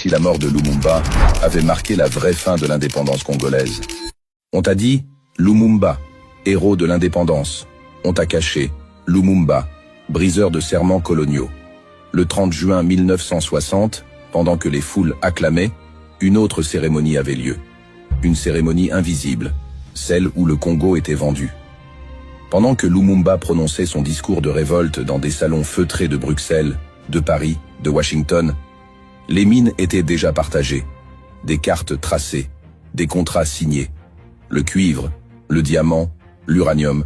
si la mort de Lumumba avait marqué la vraie fin de l'indépendance congolaise. On t'a dit, Lumumba, héros de l'indépendance. On t'a caché, Lumumba, briseur de serments coloniaux. Le 30 juin 1960, pendant que les foules acclamaient, une autre cérémonie avait lieu. Une cérémonie invisible, celle où le Congo était vendu. Pendant que Lumumba prononçait son discours de révolte dans des salons feutrés de Bruxelles, de Paris, de Washington, les mines étaient déjà partagées, des cartes tracées, des contrats signés. Le cuivre, le diamant, l'uranium,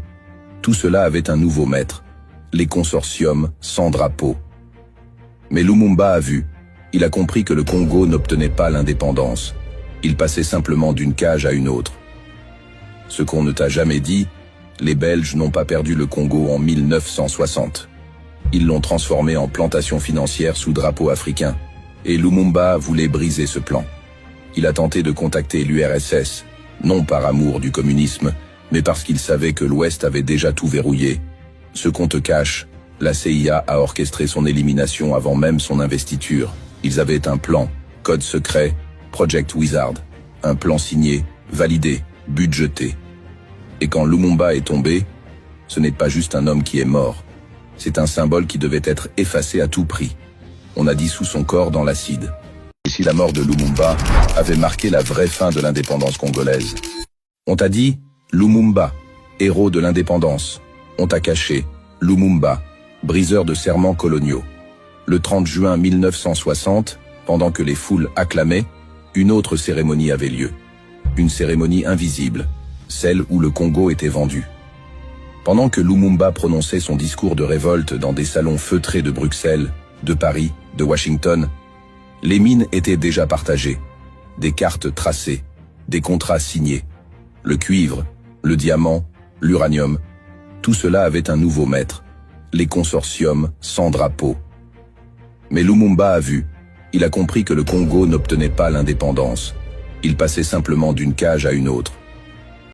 tout cela avait un nouveau maître, les consortiums sans drapeau. Mais Lumumba a vu, il a compris que le Congo n'obtenait pas l'indépendance, il passait simplement d'une cage à une autre. Ce qu'on ne t'a jamais dit, les Belges n'ont pas perdu le Congo en 1960. Ils l'ont transformé en plantation financière sous drapeau africain, et Lumumba voulait briser ce plan. Il a tenté de contacter l'URSS, non par amour du communisme, mais parce qu'il savait que l'Ouest avait déjà tout verrouillé. Ce qu'on te cache, la CIA a orchestré son élimination avant même son investiture. Ils avaient un plan, code secret, Project Wizard, un plan signé, validé, budgété. Et quand Lumumba est tombé, ce n'est pas juste un homme qui est mort. C'est un symbole qui devait être effacé à tout prix. On a dissous son corps dans l'acide. Et si la mort de Lumumba avait marqué la vraie fin de l'indépendance congolaise. On t'a dit, Lumumba, héros de l'indépendance. On t'a caché, Lumumba, briseur de serments coloniaux. Le 30 juin 1960, pendant que les foules acclamaient, une autre cérémonie avait lieu. Une cérémonie invisible, celle où le Congo était vendu. Pendant que Lumumba prononçait son discours de révolte dans des salons feutrés de Bruxelles, de Paris, de Washington, les mines étaient déjà partagées, des cartes tracées, des contrats signés. Le cuivre, le diamant, l'uranium, tout cela avait un nouveau maître, les consortiums sans drapeau. Mais Lumumba a vu, il a compris que le Congo n'obtenait pas l'indépendance, il passait simplement d'une cage à une autre.